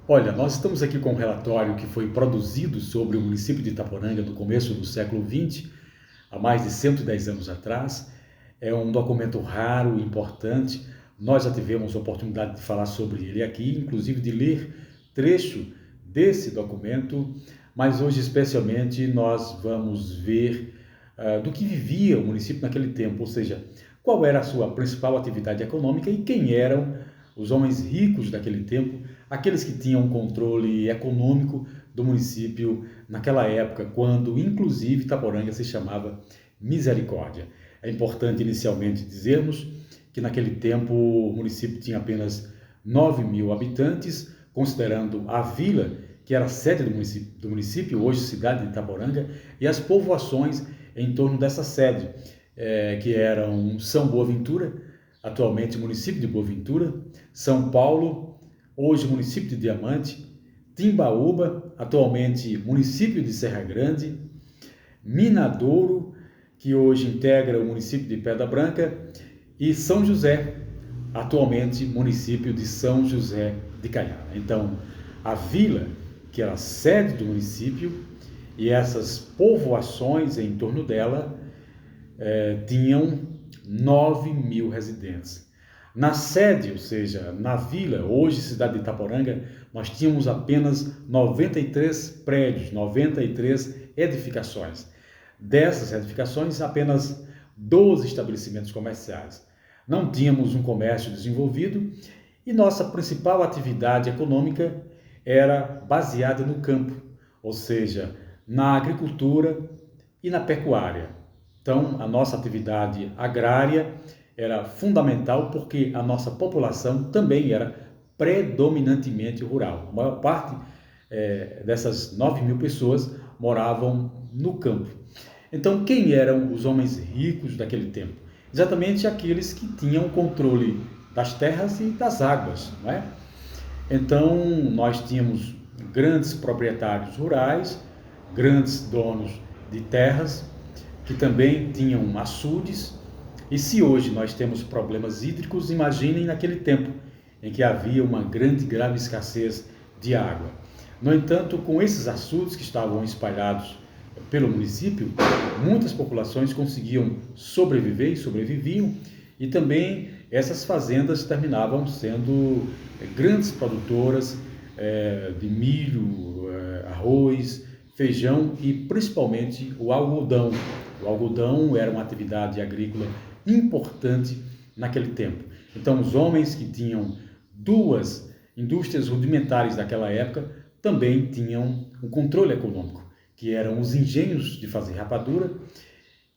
Olha, nós estamos aqui com um relatório que foi produzido sobre o município de Itaporanga no começo do século XX, há mais de 110 anos atrás. É um documento raro e importante. Nós já tivemos a oportunidade de falar sobre ele aqui, inclusive de ler trecho desse documento, mas hoje especialmente nós vamos ver do que vivia o município naquele tempo, ou seja, qual era a sua principal atividade econômica e quem eram os homens ricos daquele tempo, aqueles que tinham controle econômico do município naquela época, quando inclusive Itaporanga se chamava Misericórdia. É importante inicialmente dizermos que naquele tempo o município tinha apenas 9.000 habitantes, considerando a vila, que era a sede do município, hoje cidade de Itaporanga, e as povoações em torno dessa sede, que eram São Boaventura, atualmente município de Boaventura, São Paulo, hoje município de Diamante, Timbaúba, atualmente município de Serra Grande, Minadouro, que hoje integra o município de Pedra Branca, e São José, atualmente município de São José de Caiara. Então, a vila, que era a sede do município, e essas povoações em torno dela tinham 9.000 residentes. Na sede, ou seja, na vila, hoje cidade de Itaporanga, nós tínhamos apenas 93 prédios, 93 edificações. Dessas edificações, apenas 12 estabelecimentos comerciais. Não tínhamos um comércio desenvolvido e nossa principal atividade econômica era baseada no campo, ou seja, na agricultura e na pecuária. Então, a nossa atividade agrária era fundamental porque a nossa população também era predominantemente rural. A maior parte dessas 9.000 pessoas moravam no campo. Então, quem eram os homens ricos daquele tempo? Exatamente aqueles que tinham controle das terras e das águas, não é? Então, nós tínhamos grandes proprietários rurais, grandes donos de terras, que também tinham açudes. E se hoje nós temos problemas hídricos, imaginem naquele tempo em que havia uma grave escassez de água. No entanto, com esses açudes que estavam espalhados pelo município, muitas populações conseguiam sobreviver e sobreviviam, e também essas fazendas terminavam sendo grandes produtoras de milho, arroz, feijão e principalmente o algodão. O algodão era uma atividade agrícola importante naquele tempo. Então, os homens que tinham duas indústrias rudimentares daquela época também tinham um controle econômico, que eram os engenhos de fazer rapadura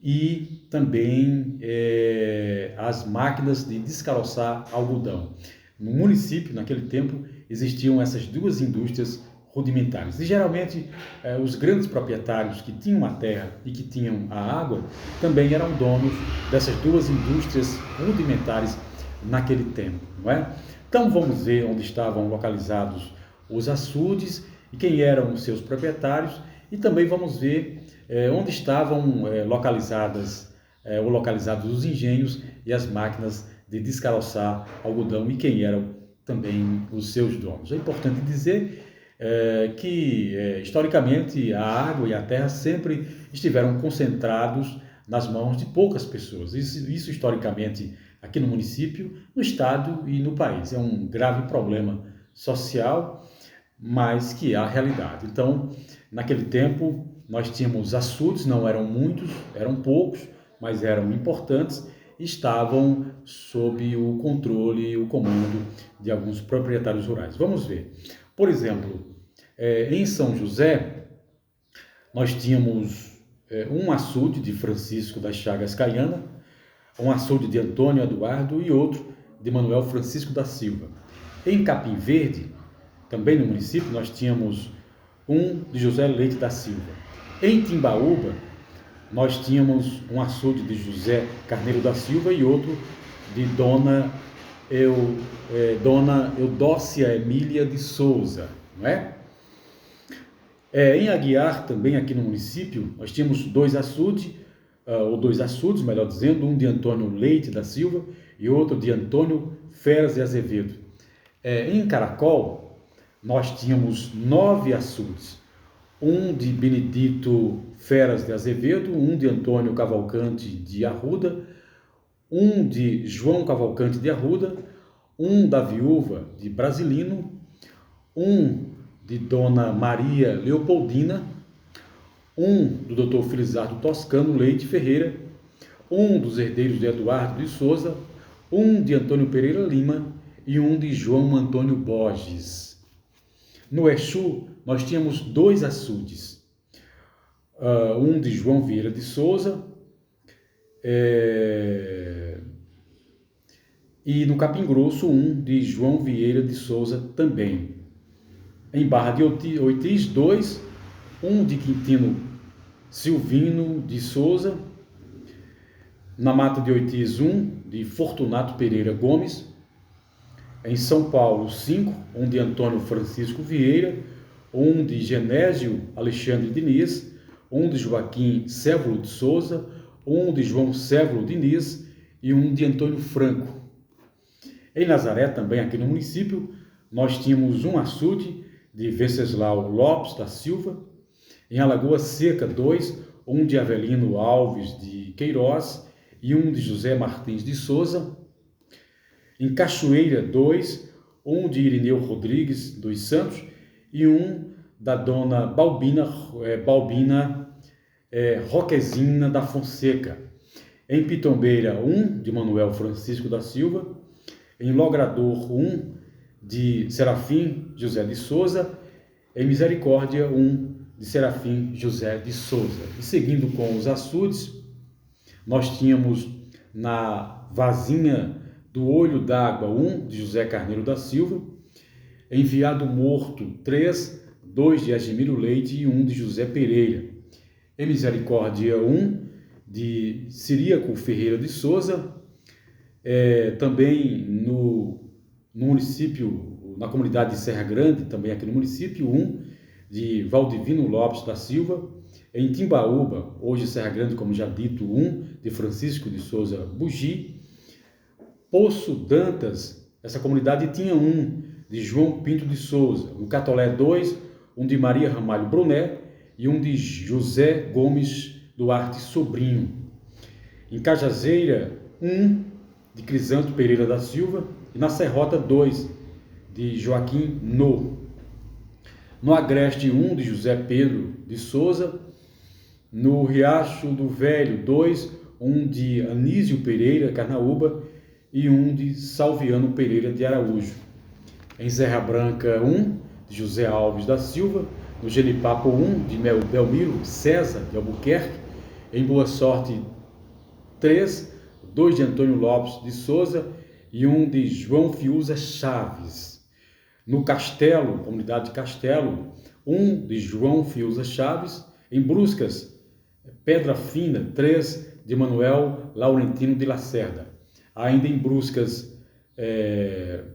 e também as máquinas de descaroçar algodão. No município, naquele tempo, existiam essas duas indústrias rudimentares. E geralmente os grandes proprietários que tinham a terra e que tinham a água também eram donos dessas duas indústrias rudimentares naquele tempo, não é? Então vamos ver onde estavam localizados os açudes e quem eram os seus proprietários, e também vamos ver onde estavam localizados os engenhos e as máquinas de descaroçar algodão e quem eram também os seus donos. É importante dizer que, historicamente, a água e a terra sempre estiveram concentrados nas mãos de poucas pessoas. Isso historicamente, aqui no município, no estado e no país. É um grave problema social, mas que é a realidade. Então, naquele tempo, nós tínhamos açudes, não eram muitos, eram poucos, mas eram importantes, e estavam sob o controle e o comando de alguns proprietários rurais. Vamos ver. Por exemplo, em São José, nós tínhamos um açude de Francisco das Chagas Caiana, um açude de Antônio Eduardo e outro de Manuel Francisco da Silva. Em Capim Verde, também no município, nós tínhamos um de José Leite da Silva. Em Timbaúba, nós tínhamos um açude de José Carneiro da Silva e outro de Dona Eudócia Emília de Souza, não é? Em Aguiar, também aqui no município, nós tínhamos dois açudes, melhor dizendo, um de Antônio Leite da Silva e outro de Antônio Feras de Azevedo. Em Caracol, nós tínhamos 9 açudes. Um de Benedito Feras de Azevedo, um de Antônio Cavalcante de Arruda, um de João Cavalcante de Arruda, um da viúva de Brasilino, um de Dona Maria Leopoldina, um do Dr. Felizardo Toscano Leite Ferreira, um dos herdeiros de Eduardo de Souza, um de Antônio Pereira Lima e um de João Antônio Borges. No Exu, nós tínhamos 2 açudes, um de João Vieira de Souza, e no Capim Grosso, um de João Vieira de Souza também. Em Barra de Oitis, 2, um de Quintino Silvino de Souza. Na Mata de Oitis, 1 de Fortunato Pereira Gomes. Em São Paulo, 5, um de Antônio Francisco Vieira, um de Genésio Alexandre Diniz, um de Joaquim Sévolo de Souza, um de João Sévolo Diniz e um de Antônio Franco. Em Nazaré, também aqui no município, nós tínhamos um açude de Venceslau Lopes da Silva. Em Alagoa Seca, 2, um de Avelino Alves de Queiroz e um de José Martins de Souza. Em Cachoeira, 2, um de Irineu Rodrigues dos Santos e um da dona Balbina Roquezina da Fonseca. Em Pitombeira, 1 de Manuel Francisco da Silva. Em Logrador, 1 de Serafim José de Souza. Em Misericórdia, 1 de Serafim José de Souza. E seguindo com os açudes, nós tínhamos na Vazinha do Olho d'Água, 1 de José Carneiro da Silva. Em Viado Morto, 3, 2 de Agimiro Leite e 1 de José Pereira. Em Misericórdia, 1 de Ciríaco Ferreira de Souza. Também no município, na comunidade de Serra Grande, também aqui no município, 1 de Valdivino Lopes da Silva. Em Timbaúba, hoje Serra Grande, como já dito, 1 de Francisco de Souza Bugi. Poço Dantas, essa comunidade tinha 1 de João Pinto de Souza. No Catolé, 2, 1 de Maria Ramalho Brunet e 1 de José Gomes Duarte Sobrinho. Em Cajazeira, 1 de Crisanto Pereira da Silva. E na Serrota, 2 de Joaquim No Agreste, 1 de José Pedro de Souza. No Riacho do Velho, 2, 1 de Anísio Pereira Carnaúba e 1 de Salviano Pereira de Araújo. Em Serra Branca, 1 de José Alves da Silva. No Genipapo, 1 de Belmiro César de Albuquerque. Em Boa Sorte, 3, 2 de Antônio Lopes de Souza e 1 de João Fiuza Chaves. No Castelo, comunidade de Castelo, 1 de João Fiuza Chaves. Em Bruscas, Pedra Fina, 3 de Manuel Laurentino de Lacerda. Ainda em Bruscas,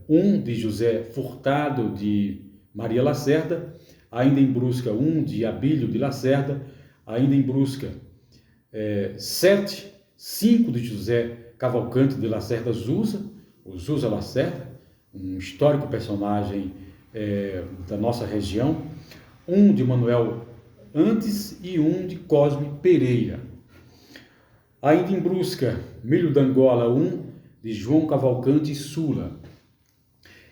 1 de José Furtado de Maria Lacerda. Ainda em Brusca, 1 de Abílio de Lacerda. Ainda em Brusca, 5 de José Cavalcante de Lacerda Zusa, o Zusa Lacerda, um histórico personagem da nossa região. 1 de Manuel Antes e 1 de Cosme Pereira. Ainda em Brusca, Milho d'Angola, 1 de João Cavalcante Sula.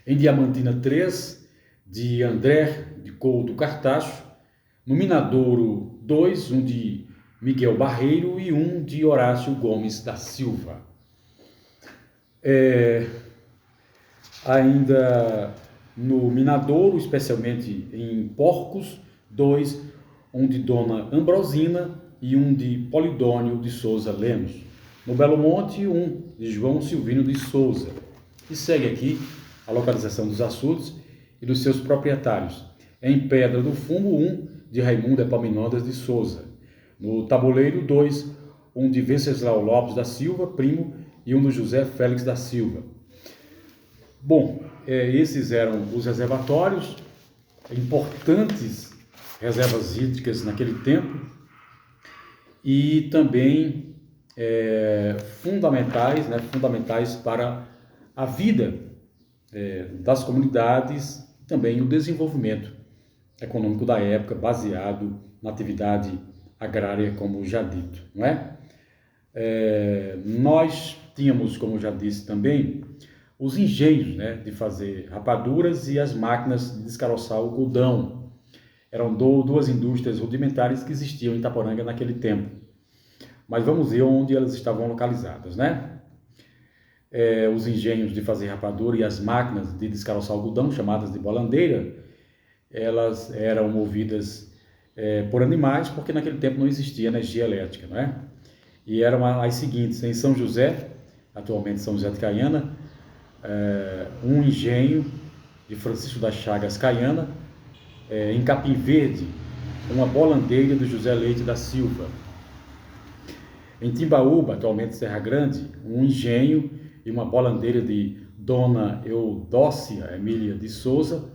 Em Diamantina, 3 de André de Couto Cartacho. No Minadouro, 2, 1 de Miguel Barreiro e 1 de Horácio Gomes da Silva. Ainda no Minadouro, especialmente em Porcos, 2, 1 de Dona Ambrosina e 1 de Polidônio de Souza Lemos. No Belo Monte, 1 de João Silvino de Souza. E segue aqui a localização dos açudes e dos seus proprietários. Em Pedra do Fumo, 1 de Raimundo Epaminondas de Souza. No Tabuleiro, 2, 1 de Venceslau Lopes da Silva, primo, e 1 do José Félix da Silva. Bom, esses eram os reservatórios, importantes reservas hídricas naquele tempo, e também fundamentais para a vida das comunidades também o desenvolvimento econômico da época, baseado na atividade agrária, como já dito, não é? Nós tínhamos, como já disse também, os engenhos, né, de fazer rapaduras e as máquinas de descaroçar o algodão. Eram duas indústrias rudimentares que existiam em Itaporanga naquele tempo. Mas vamos ver onde elas estavam localizadas, né? Os engenhos de fazer rapadura e as máquinas de descaroçar algodão, chamadas de bolandeira, elas eram movidas por animais, porque naquele tempo não existia energia elétrica, não é? E eram as seguintes: em São José, atualmente São José de Caiana, um engenho de Francisco das Chagas Caiana, em Capim Verde, uma bolandeira do José Leite da Silva. Em Timbaúba, atualmente Serra Grande, um engenho e uma bolandeira de Dona Eudócia Emília de Souza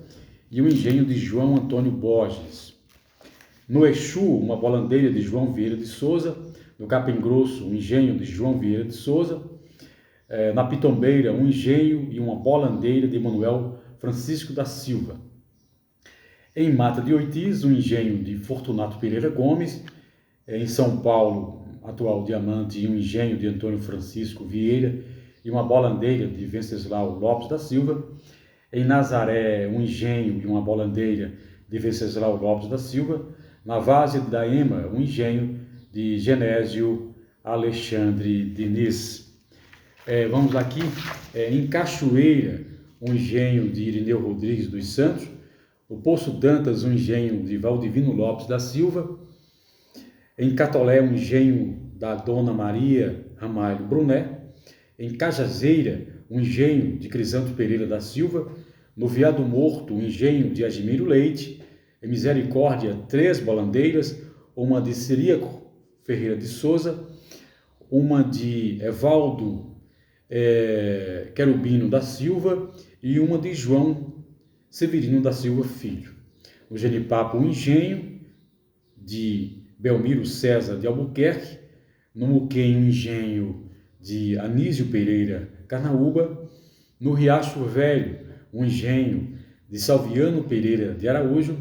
e um engenho de João Antônio Borges. No Exu, uma bolandeira de João Vieira de Souza. No Capim Grosso, um engenho de João Vieira de Souza. Na Pitombeira, um engenho e uma bolandeira de Manuel Francisco da Silva. Em Mata de Oitis, um engenho de Fortunato Pereira Gomes. Em São Paulo, atual Diamante, e um engenho de Antônio Francisco Vieira e uma bolandeira de Venceslau Lopes da Silva. Em Nazaré, um engenho e uma bolandeira de Venceslau Lopes da Silva. Na Várzea de Daema, um engenho de Genésio Alexandre Diniz. Vamos aqui, em Cachoeira, um engenho de Irineu Rodrigues dos Santos. No Poço Dantas, um engenho de Valdivino Lopes da Silva. Em Catolé, um engenho da Dona Maria Ramalho Brunet. Em Cajazeira, um engenho de Crisanto Pereira da Silva. No Viado Morto, um engenho de Admiro Leite. Em Misericórdia, 3 bolandeiras, uma de Ciríaco Ferreira de Souza, uma de Evaldo Querubino da Silva e uma de João Severino da Silva Filho. No Genipapo, um engenho de Belmiro César de Albuquerque. No Muquem, um engenho de Anísio Pereira Carnaúba. No Riacho Velho, um engenho de Salviano Pereira de Araújo.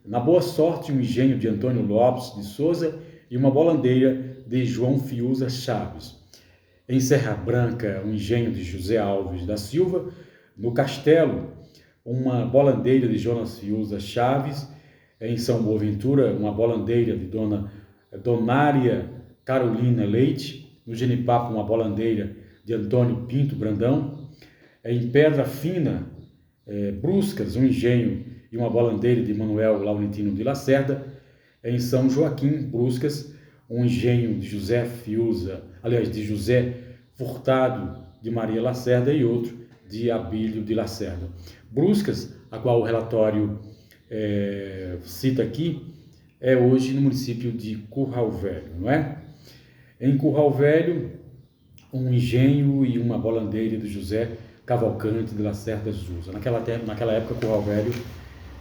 Na Boa Sorte, um engenho de Antônio Lopes de Souza e uma bolandeira de João Fiuza Chaves. Em Serra Branca, um engenho de José Alves da Silva. No Castelo, uma bolandeira de Jonas Fiuza Chaves. Em São Boaventura, uma bolandeira de Dona Donária Carolina Leite. No Genipapo, uma bolandeira de Antônio Pinto Brandão. Em Pedra Fina, Bruscas, um engenho e uma bolandeira de Manuel Laurentino de Lacerda. Em São Joaquim, Bruscas, um engenho de José Furtado de Maria Lacerda e outro de Abílio de Lacerda. Bruscas, a qual o relatório cita aqui, é hoje no município de Curral Velho, não é? Em Curral Velho, um engenho e uma bolandeira de José Cavalcante de Lacerda Zusa. Naquela época, Curral Velho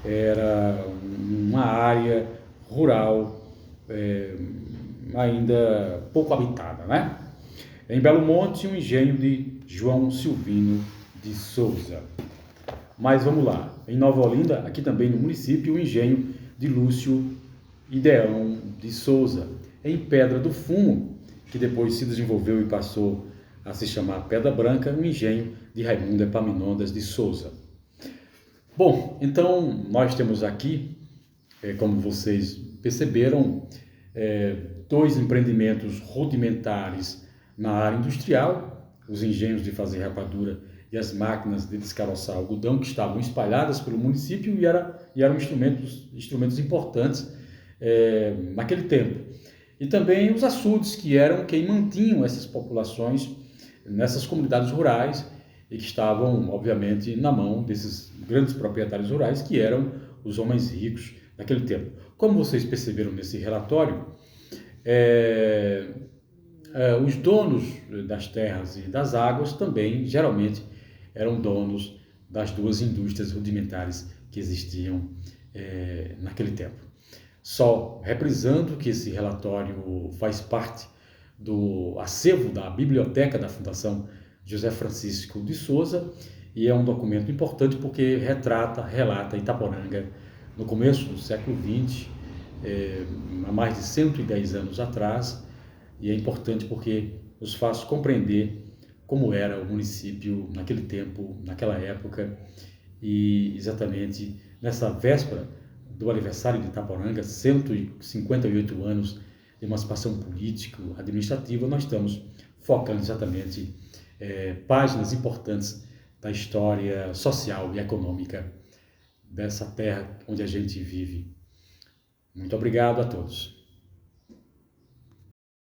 era uma área rural ainda pouco habitada, né? Em Belo Monte, um engenho de João Silvino de Souza. Mas vamos lá. Em Nova Olinda, aqui também no município, um engenho de Lúcio Ideão de Souza. Em Pedra do Fumo, que depois se desenvolveu e passou a se chamar Pedra Branca, um engenho de Raimundo Epaminondas de Souza. Bom, então nós temos aqui, como vocês perceberam, 2 empreendimentos rudimentares na área industrial, os engenhos de fazer rapadura e as máquinas de descaroçar algodão, que estavam espalhadas pelo município e eram instrumentos importantes naquele tempo. E também os açudes, que eram quem mantinham essas populações nessas comunidades rurais e que estavam, obviamente, na mão desses grandes proprietários rurais, que eram os homens ricos naquele tempo. Como vocês perceberam nesse relatório, os donos das terras e das águas também, geralmente, eram donos das 2 indústrias rudimentares que existiam naquele tempo. Só reprisando que esse relatório faz parte do acervo da biblioteca da Fundação José Francisco de Souza e é um documento importante porque relata Itaporanga no começo do século XX, há mais de 110 anos atrás, e é importante porque nos faz compreender como era o município naquele tempo, naquela época, e exatamente nessa véspera do aniversário de Itaporanga, 158 anos de emancipação político-administrativa, nós estamos focando exatamente páginas importantes da história social e econômica dessa terra onde a gente vive. Muito obrigado a todos.